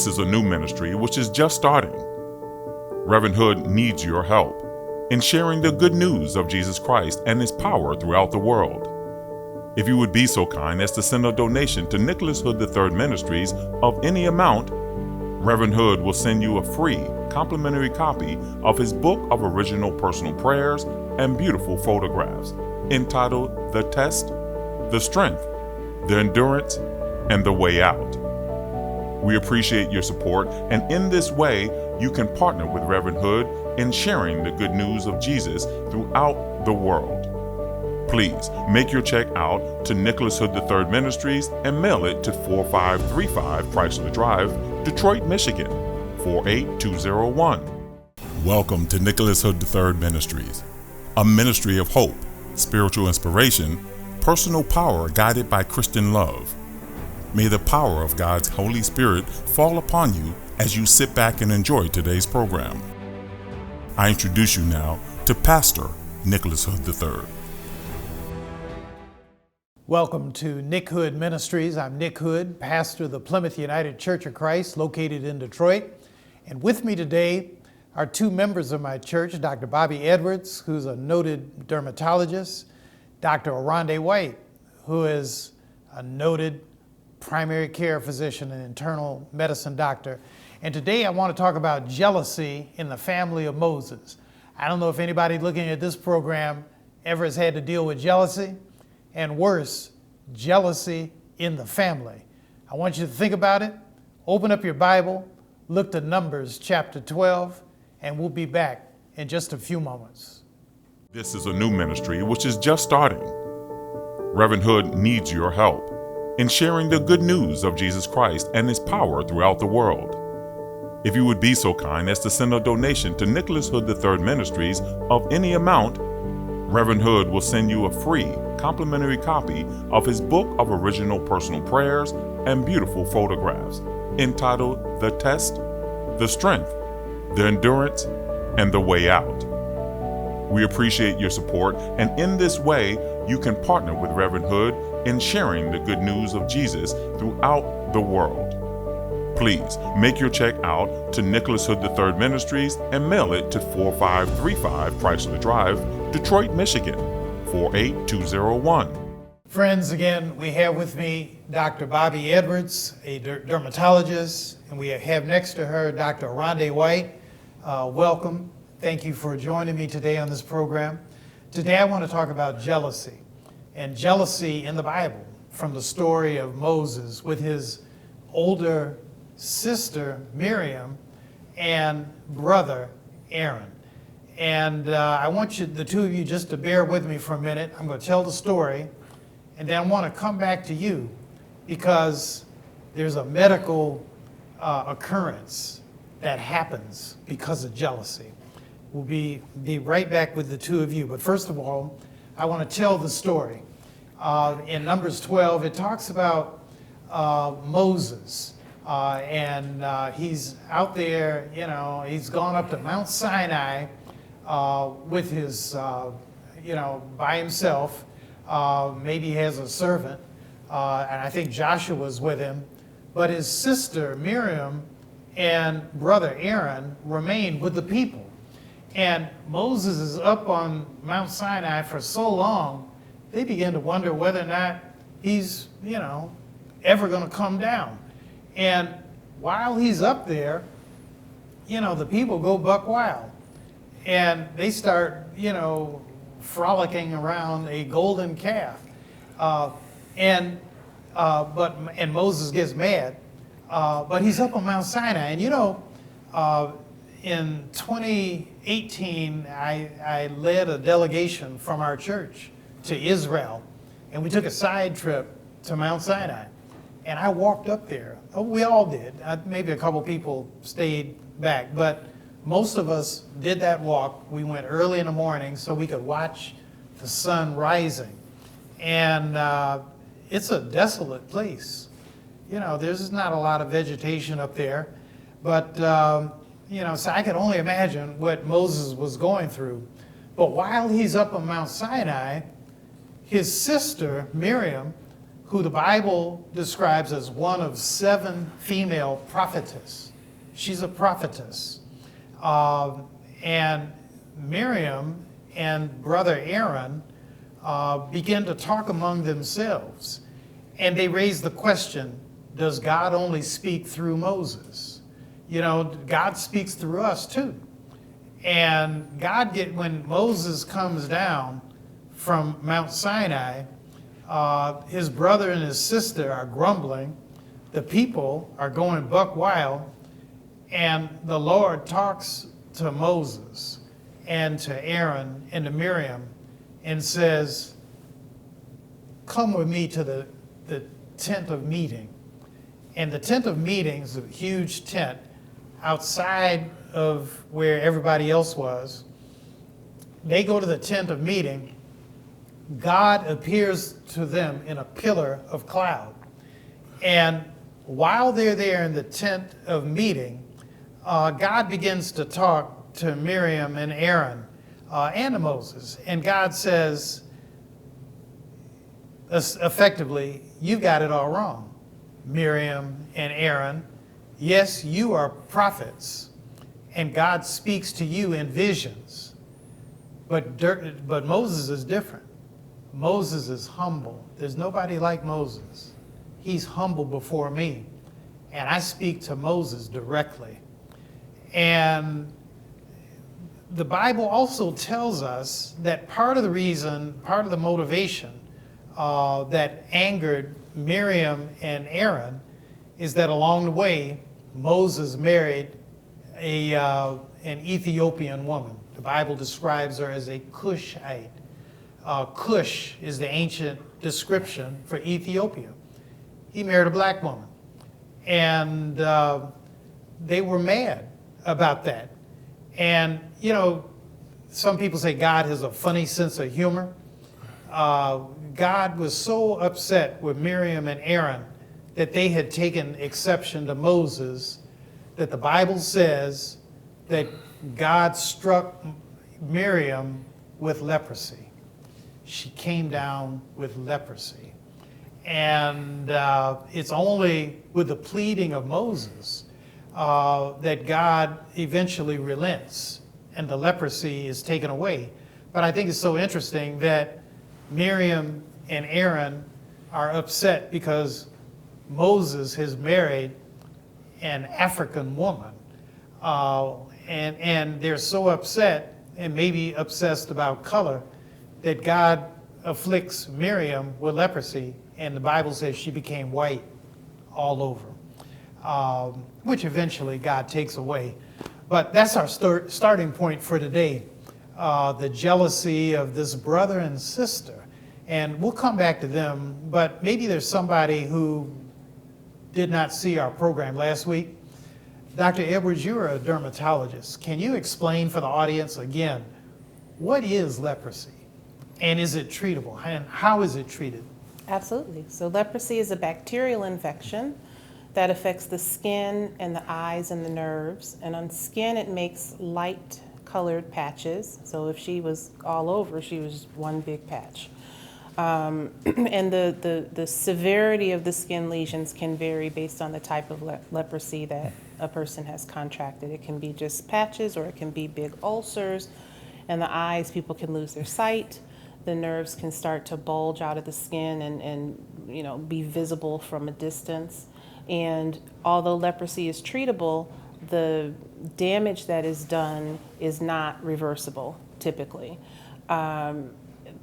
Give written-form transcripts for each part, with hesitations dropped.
This is a new ministry which is just starting. Reverend Hood needs your help in sharing the good news of Jesus Christ and His power throughout the world. If you would be so kind as to send a donation to Nicholas Hood III Ministries of any amount, Reverend Hood will send you a free, complimentary copy of his book of original personal prayers and beautiful photographs entitled The Test, The Strength, The Endurance, and The Way Out. We appreciate your support, and in this way, you can partner with Reverend Hood in sharing the good news of Jesus throughout the world. Please make your check out to Nicholas Hood III Ministries and mail it to 4535 Chrysler Drive, Detroit, Michigan, 48201. Welcome to Nicholas Hood III Ministries, a ministry of hope, spiritual inspiration, personal power guided by Christian love. May the power of God's Holy Spirit fall upon you as you sit back and enjoy today's program. I introduce you now to Pastor Nicholas Hood III. Welcome to Nick Hood Ministries. I'm Nick Hood, pastor of the Plymouth United Church of Christ, located in Detroit. And with me today are two members of my church, Dr. Bobby Edwards, who's a noted dermatologist, Dr. Arande White, who is a noted primary care physician and internal medicine doctor. And today I want to talk about jealousy in the family of Moses. I don't know if anybody looking at this program ever has had to deal with jealousy, and worse, jealousy in the family. I want you to think about it. Open up your Bible, look to Numbers chapter 12, and we'll be back in just a few moments. This is a new ministry which is just starting. Reverend Hood needs your help in sharing the good news of Jesus Christ and His power throughout the world. If you would be so kind as to send a donation to Nicholas Hood III Ministries of any amount, Reverend Hood will send you a free, complimentary copy of his book of original personal prayers and beautiful photographs entitled The Test, The Strength, The Endurance, and The Way Out. We appreciate your support, and in this way, you can partner with Reverend Hood in sharing the good news of Jesus throughout the world. Please make your check out to Nicholas Hood III Ministries and mail it to 4535 Chrysler Drive, Detroit, Michigan, 48201. Friends, again, we have with me Dr. Bobby Edwards, a dermatologist, and we have next to her Dr. Arande White. Welcome. Thank you for joining me today on this program. Today I want to talk about jealousy, and jealousy in the Bible, from the story of Moses with his older sister Miriam and brother Aaron. And I want you, the two of you, just to bear with me for a minute. I'm going to tell the story, and then I want to come back to you because there's a medical occurrence that happens because of jealousy. We'll be right back with the two of you. But first of all, I want to tell the story. In Numbers 12, it talks about Moses. And he's out there, he's gone up to Mount Sinai with his, by himself. Maybe he has a servant, and I think Joshua's with him. But his sister Miriam and brother Aaron remained with the people. And Moses is up on Mount Sinai for so long, they begin to wonder whether or not he's, ever going to come down. And while he's up there, the people go buck wild. And they start, frolicking around a golden calf. And Moses gets mad. But he's up on Mount Sinai. And in 2018, I led a delegation from our church to Israel. And we took a side trip to Mount Sinai. And I walked up there. Oh, we all did. Maybe a couple people stayed back, but most of us did that walk. We went early in the morning so we could watch the sun rising. And it's a desolate place. There's not a lot of vegetation up there, but so I could only imagine what Moses was going through. But while he's up on Mount Sinai, his sister Miriam who the Bible describes as one of 7 female prophetess. She's a prophetess. And Miriam and brother Aaron begin to talk among themselves. And they raise the question, does God only speak through Moses? You know, God speaks through us too. And when Moses comes down from Mount Sinai, his brother and his sister are grumbling. The people are going buck wild. And the Lord talks to Moses and to Aaron and to Miriam and says, come with me to the tent of meeting. And the tent of meeting is a huge tent outside of where everybody else was. They go to the tent of meeting. God appears to them in a pillar of cloud. And while they're there in the tent of meeting, God begins to talk to Miriam and Aaron and to Moses. And God says, effectively, you got it all wrong, Miriam and Aaron. Yes, you are prophets, and God speaks to you in visions. But Moses is different. Moses is humble. There's nobody like Moses. He's humble before me, and I speak to Moses directly. And the Bible also tells us that part of the motivation that angered Miriam and Aaron is that along the way, Moses married an Ethiopian woman. The Bible describes her as a Cushite. Cush is the ancient description for Ethiopia. He married a black woman. And they were mad about that. And, you know, some people say God has a funny sense of humor. God was so upset with Miriam and Aaron that they had taken exception to Moses, that the Bible says that God struck Miriam with leprosy. She came down with leprosy. And it's only with the pleading of Moses that God eventually relents and the leprosy is taken away. But I think it's so interesting that Miriam and Aaron are upset because Moses has married an African woman. And they're so upset, and maybe obsessed about color, that God afflicts Miriam with leprosy, and the Bible says she became white all over, which eventually God takes away. But that's our starting point for today, the jealousy of this brother and sister. And we'll come back to them, but maybe there's somebody who did not see our program last week. Dr. Edwards, you're a dermatologist. Can you explain for the audience again, what is leprosy? And is it treatable? And how is it treated? Absolutely. So leprosy is a bacterial infection that affects the skin and the eyes and the nerves. And on skin, it makes light colored patches. So if she was all over, she was one big patch. And the severity of the skin lesions can vary based on the type of leprosy that a person has contracted. It can be just patches, or it can be big ulcers. And the eyes, people can lose their sight. The nerves can start to bulge out of the skin and be visible from a distance. And although leprosy is treatable, the damage that is done is not reversible, typically.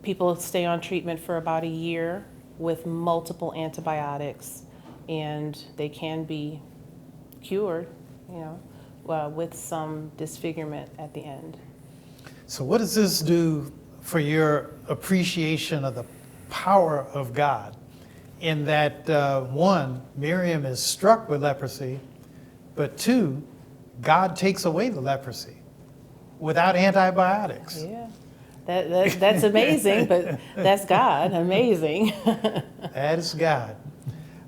People stay on treatment for about a year with multiple antibiotics, and they can be cured, with some disfigurement at the end. So what does this do for your appreciation of the power of God, in that, one, Miriam is struck with leprosy, but two, God takes away the leprosy without antibiotics? Yeah, that's amazing, but that's God, amazing. That is God.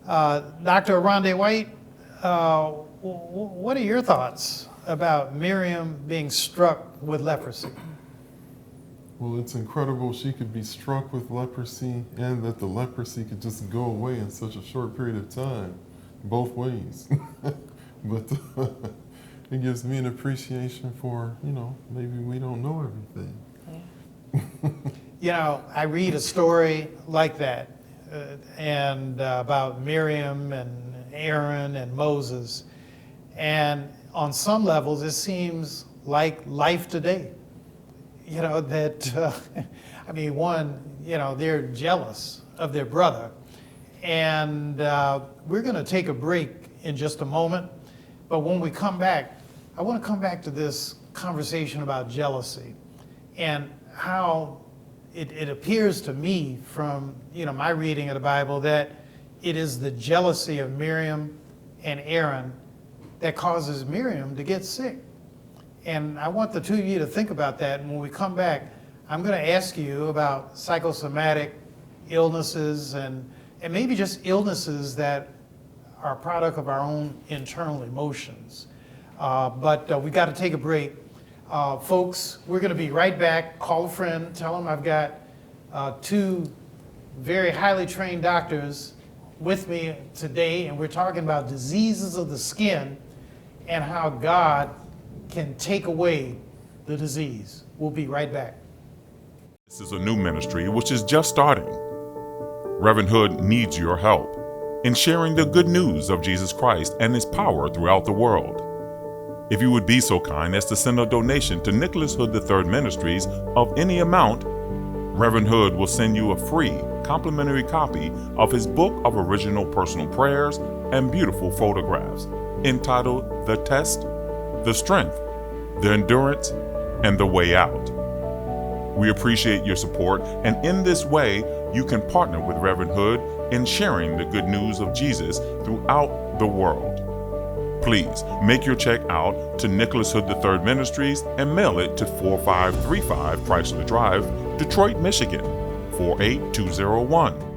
Dr. Rondé White, what are your thoughts about Miriam being struck with leprosy? Well, it's incredible she could be struck with leprosy and that the leprosy could just go away in such a short period of time, both ways. But it gives me an appreciation for, maybe we don't know everything. I read a story like that and about Miriam and Aaron and Moses. And on some levels, it seems like life today. They're jealous of their brother. And we're going to take a break in just a moment. But when we come back, I want to come back to this conversation about jealousy and how it appears to me from my reading of the Bible that it is the jealousy of Miriam and Aaron that causes Miriam to get sick. And I want the two of you to think about that. And when we come back, I'm going to ask you about psychosomatic illnesses and maybe just illnesses that are a product of our own internal emotions. But we got to take a break. Folks, we're going to be right back. Call a friend. Tell them I've got two very highly trained doctors with me today, and we're talking about diseases of the skin and how God can take away the disease. We'll be right back. This is a new ministry which is just starting. Reverend Hood needs your help in sharing the good news of Jesus Christ and his power throughout the world. If you would be so kind as to send a donation to Nicholas Hood III Ministries of any amount, Reverend Hood will send you a free complimentary copy of his book of original personal prayers and beautiful photographs entitled The Test, The Strength, The Endurance, and The Way Out. We appreciate your support, and in this way, you can partner with Reverend Hood in sharing the good news of Jesus throughout the world. Please make your check out to Nicholas Hood III Ministries and mail it to 4535 Chrysler Drive, Detroit, Michigan, 48201.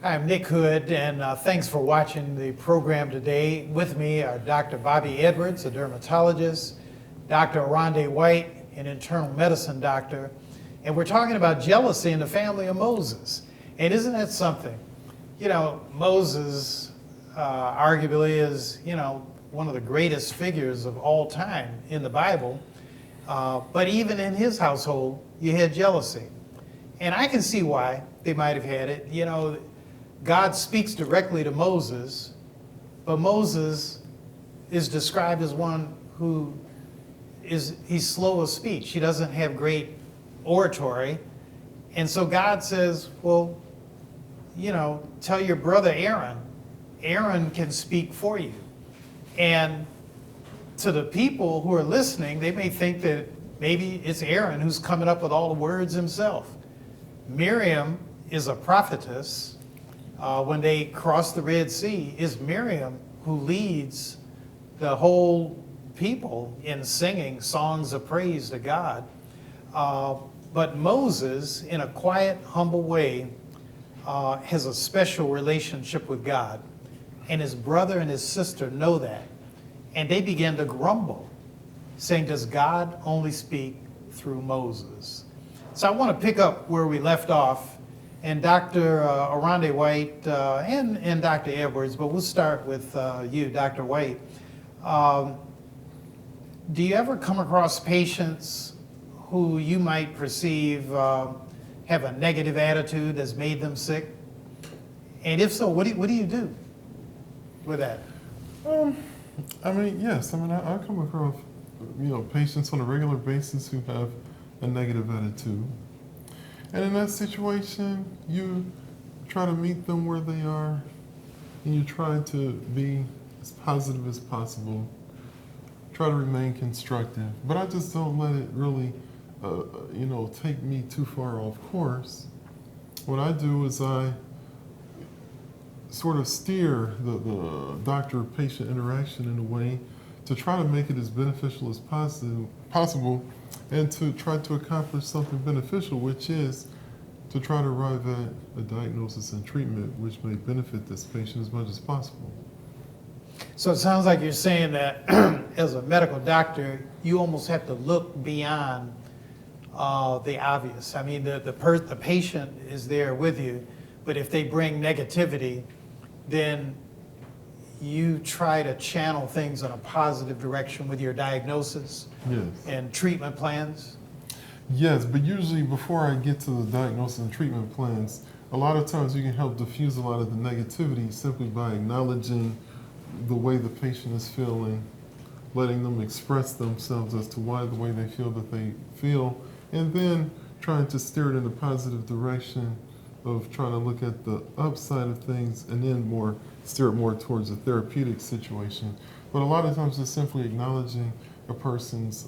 I'm Nick Hood, and thanks for watching the program today. With me are Dr. Bobby Edwards, a dermatologist, Dr. Arande White, an internal medicine doctor, and we're talking about jealousy in the family of Moses. And isn't that something? Moses arguably is, one of the greatest figures of all time in the Bible. But even in his household, you had jealousy. And I can see why they might have had it. God speaks directly to Moses, but Moses is described as one who he's slow of speech. He doesn't have great oratory. And so God says, well, tell your brother Aaron. Aaron can speak for you. And to the people who are listening, they may think that maybe it's Aaron who's coming up with all the words himself. Miriam is a prophetess. When they cross the Red Sea, it's Miriam who leads the whole people in singing songs of praise to God. But Moses, in a quiet, humble way, has a special relationship with God. And his brother and his sister know that. And they begin to grumble, saying, does God only speak through Moses? So I want to pick up where we left off. And Dr. Arande White and Dr. Edwards, but we'll start with you, Dr. White. Do you ever come across patients who you might perceive have a negative attitude that's made them sick? And if so, what do you do with that? Yes. I come across, patients on a regular basis who have a negative attitude. And in that situation, you try to meet them where they are, and you try to be as positive as possible, try to remain constructive. But I just don't let it really, take me too far off course. What I do is I sort of steer the doctor-patient interaction in a way to try to make it as beneficial as possible and to try to accomplish something beneficial, which is to try to arrive at a diagnosis and treatment which may benefit this patient as much as possible. So it sounds like you're saying that as a medical doctor, you almost have to look beyond the obvious. I mean, the patient is there with you, but if they bring negativity, then you try to channel things in a positive direction with your diagnosis Yes. and treatment plans. Yes, but usually before I get to the diagnosis and treatment plans, a lot of times you can help diffuse a lot of the negativity simply by acknowledging the way the patient is feeling, letting them express themselves as to why the way they feel that they feel, and then trying to steer it in a positive direction of trying to look at the upside of things and then steer it more towards a therapeutic situation. But a lot of times it's simply acknowledging a person's,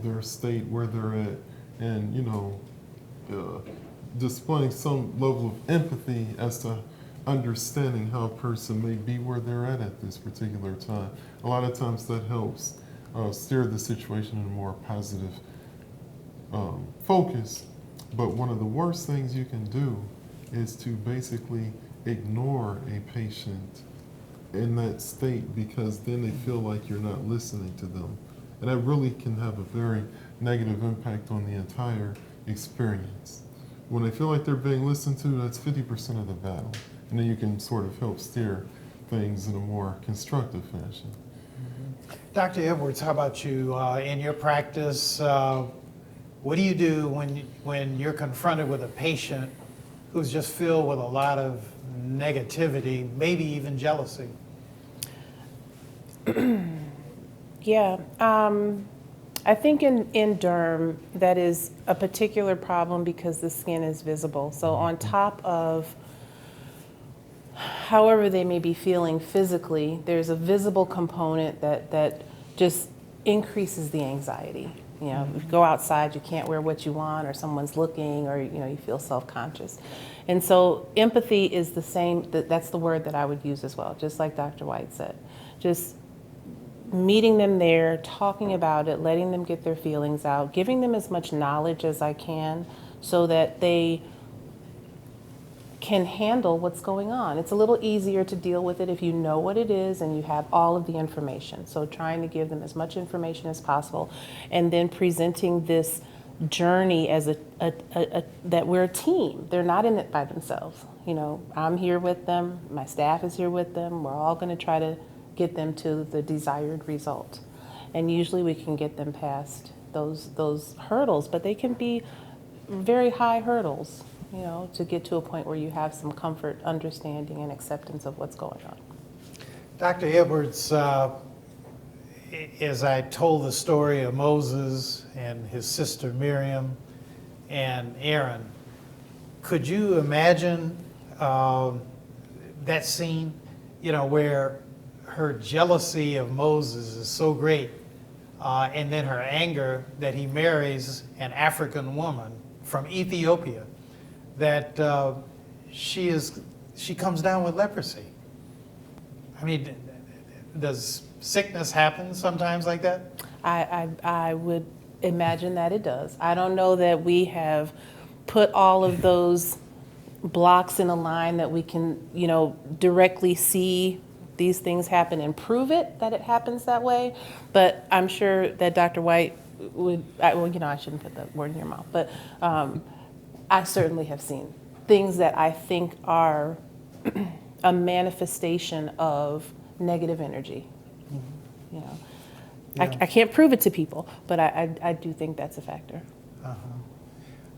their state, where they're at, and, displaying some level of empathy as to understanding how a person may be where they're at this particular time. A lot of times that helps steer the situation in a more positive focus. But one of the worst things you can do is to basically ignore a patient in that state, because then they feel like you're not listening to them. And that really can have a very negative impact on the entire experience. When they feel like they're being listened to, that's 50% of the battle. And then you can sort of help steer things in a more constructive fashion. Dr. Edwards, how about you? In your practice, what do you do when you're confronted with a patient who's just filled with a lot of negativity, maybe even jealousy? Yeah, I think in derm, that is a particular problem because the skin is visible. So on top of however they may be feeling physically, there's a visible component that just increases the anxiety. You know, if you go outside, you can't wear what you want, or someone's looking, or you feel self-conscious. And so empathy is the same, that's the word that I would use as well, just like Dr. White said. Just meeting them there, talking about it, letting them get their feelings out, giving them as much knowledge as I can so that they can handle what's going on. It's a little easier to deal with it if you know what it is and you have all of the information. So trying to give them as much information as possible, and then presenting this journey as that we're a team. They're not in it by themselves. I'm here with them, my staff is here with them, we're all going to try to get them to the desired result. And usually we can get them past those hurdles, but they can be very high hurdles, to get to a point where you have some comfort, understanding, and acceptance of what's going on. Dr. Edwards, as I told the story of Moses and his sister Miriam and Aaron, could you imagine that scene, where her jealousy of Moses is so great, and then her anger that he marries an African woman from Ethiopia, that she comes down with leprosy? I mean, does sickness happen sometimes like that? I would imagine that it does. I don't know that we have put all of those blocks in a line that we can, directly see these things happen and prove that it happens that way. But I'm sure that Dr. White would, I shouldn't put that word in your mouth, but I certainly have seen things that I think are a manifestation of negative energy. Yeah. I can't prove it to people, but I do think that's a factor.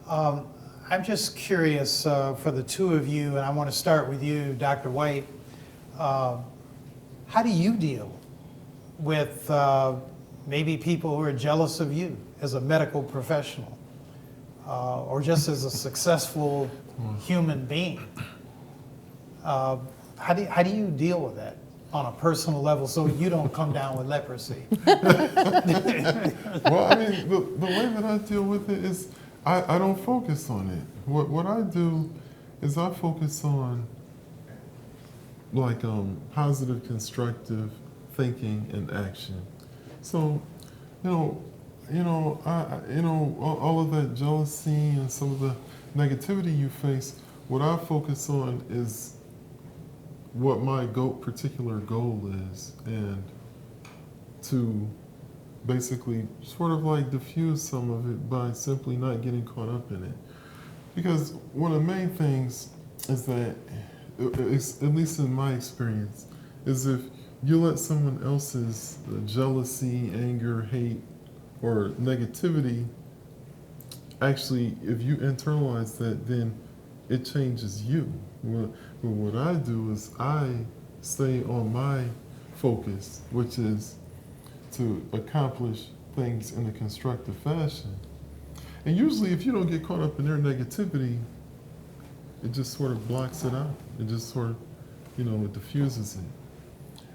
I'm just curious for the two of you, and I want to start with you, Dr. White. How do you deal with maybe people who are jealous of you as a medical professional, or just as a successful human being? How do you deal with that on a personal level so you don't come down with leprosy? Well, I mean, the way that I deal with it is I don't focus on it. What I do is I focus on positive, constructive thinking and action. So, all of that jealousy and some of the negativity you face, what I focus on is what my particular goal is, and to basically sort of like diffuse some of it by simply not getting caught up in it. Because one of the main things is that, at least in my experience, is if you let someone else's jealousy, anger, hate, or negativity, actually, if you internalize that, then it changes you. What I do is I stay on my focus, which is to accomplish things in a constructive fashion. And usually, if you don't get caught up in their negativity, it just sort of blocks it out. It just sort of, it diffuses it.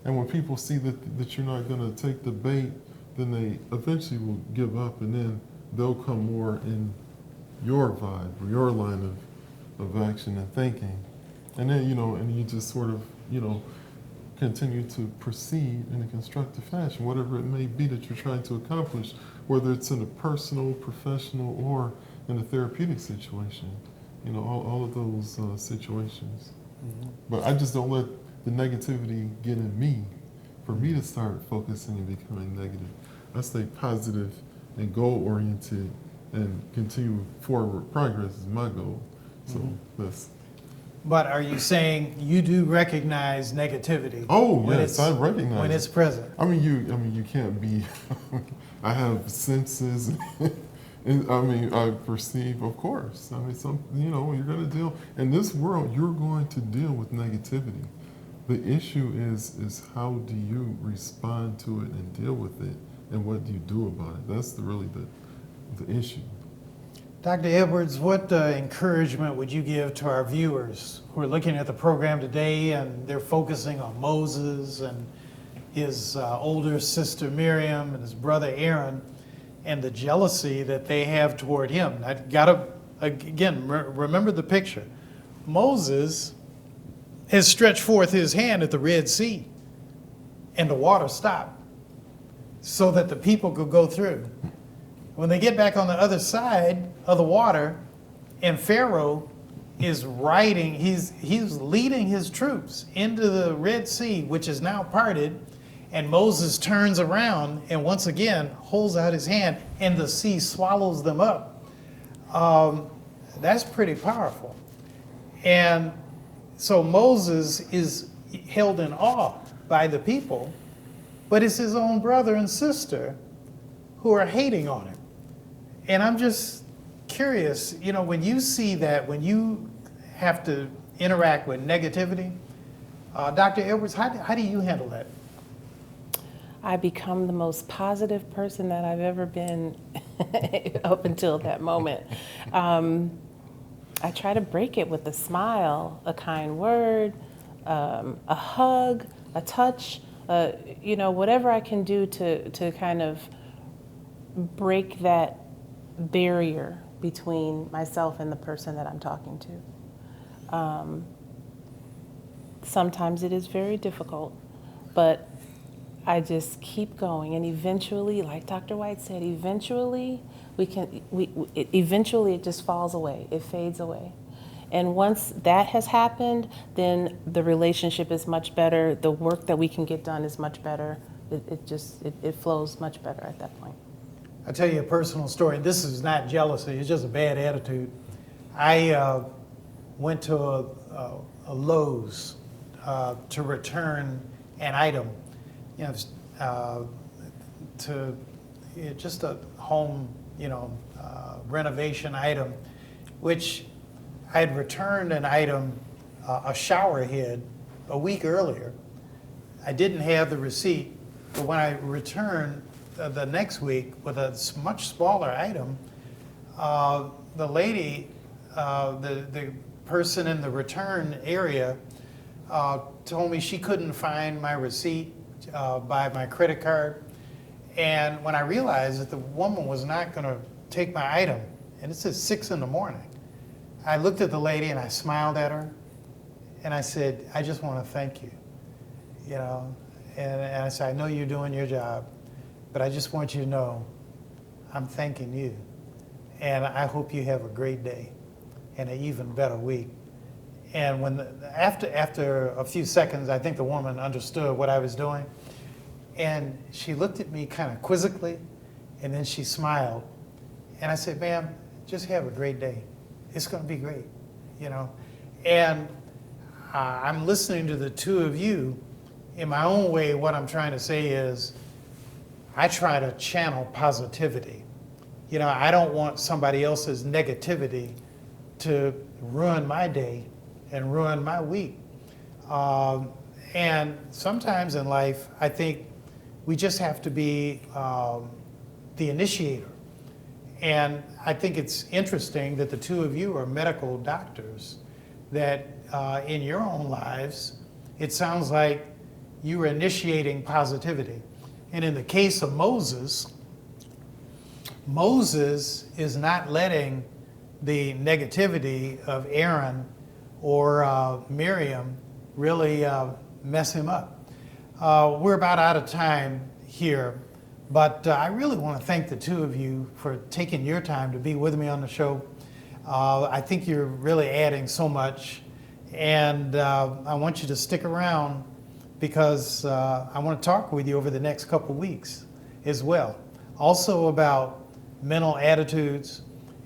And when people see that you're not going to take the bait, then they eventually will give up, and then they'll come more in your vibe or your line of action and thinking. And then, and you just sort of, continue to proceed in a constructive fashion, whatever it may be that you're trying to accomplish, whether it's in a personal, professional, or in a therapeutic situation. All of those situations. Mm-hmm. But I just don't let the negativity get in me for me to start focusing and becoming negative. I stay positive and goal-oriented and continue forward. Progress is my goal. So that's... But are you saying you do recognize negativity? Oh, yes, I recognize when it's present. You can't be. I have senses, and I perceive. Of course, you're going to deal in this world. You're going to deal with negativity. The issue is how do you respond to it and deal with it, and what do you do about it? That's really the issue. Dr. Edwards, what encouragement would you give to our viewers who are looking at the program today and they're focusing on Moses and his older sister Miriam and his brother Aaron and the jealousy that they have toward him? I gotta, again, remember the picture. Moses has stretched forth his hand at the Red Sea and the water stopped so that the people could go through. When they get back on the other side of the water, and Pharaoh is riding, he's leading his troops into the Red Sea, which is now parted, and Moses turns around and once again holds out his hand, and the sea swallows them up. That's pretty powerful. And so Moses is held in awe by the people, but it's his own brother and sister who are hating on him. And I'm just curious, when you see that, when you have to interact with negativity, Dr. Edwards, how do you handle that? I become the most positive person that I've ever been up until that moment. I try to break it with a smile, a kind word, a hug, a touch, whatever I can do to kind of break that barrier between myself and the person that I'm talking to. Sometimes it is very difficult, but I just keep going, and eventually, like Dr. White said, eventually it just falls away, it fades away. And once that has happened, then the relationship is much better, the work that we can get done is much better, it flows much better at that point. I'll tell you a personal story. This is not jealousy, it's just a bad attitude. I went to a Lowe's to return an item, just a home, renovation item, which I had returned an item, a shower head, a week earlier. I didn't have the receipt, but when I returned the next week with a much smaller item, the lady, the person in the return area told me she couldn't find my receipt by my credit card. And when I realized that the woman was not going to take my item, and it's at 6 in the morning, I looked at the lady and I smiled at her and I said, I just want to thank you, and I said, I know you're doing your job, but I just want you to know I'm thanking you, and I hope you have a great day and an even better week. And after a few seconds, I think the woman understood what I was doing, And she looked at me kind of quizzically, and then she smiled. And I said, ma'am, just have a great day. It's going to be great, you know. And I'm listening to the two of you. In my own way, what I'm trying to say is I try to channel positivity. You know, I don't want somebody else's negativity to ruin my day and ruin my week. And sometimes in life, I think we just have to be the initiator. And I think it's interesting that the two of you are medical doctors, that in your own lives, it sounds like you were initiating positivity. And in the case of Moses, Moses is not letting the negativity of Aaron or Miriam really mess him up. We're about out of time here, but I really want to thank the two of you for taking your time to be with me on the show. I think you're really adding so much, and I want you to stick around because I want to talk with you over the next couple of weeks as well. Also about mental attitudes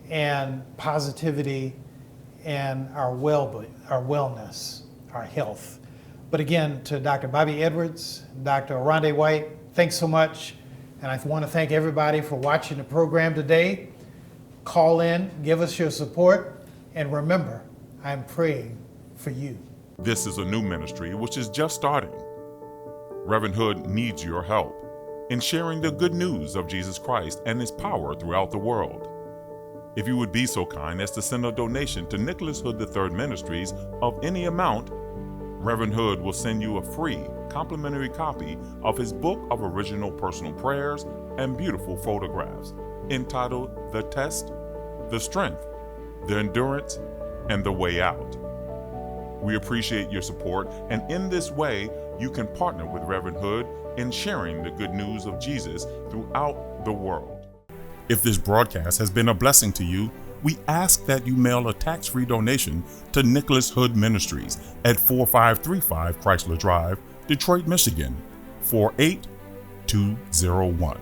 and positivity and our wellness, our health. But again, to Dr. Bobby Edwards, Dr. Rhonda White, thanks so much. And I want to thank everybody for watching the program today. Call in, give us your support, and remember, I'm praying for you. This is a new ministry which is just starting. Reverend Hood needs your help in sharing the good news of Jesus Christ and his power throughout the world. If you would be so kind as to send a donation to Nicholas Hood III Ministries of any amount, Reverend Hood will send you a free complimentary copy of his book of original personal prayers and beautiful photographs entitled The Test, The Strength, The Endurance, and The Way Out. We appreciate your support, and in this way, you can partner with Reverend Hood in sharing the good news of Jesus throughout the world. If this broadcast has been a blessing to you, we ask that you mail a tax-free donation to Nicholas Hood Ministries at 4535 Chrysler Drive, Detroit, Michigan, 48201.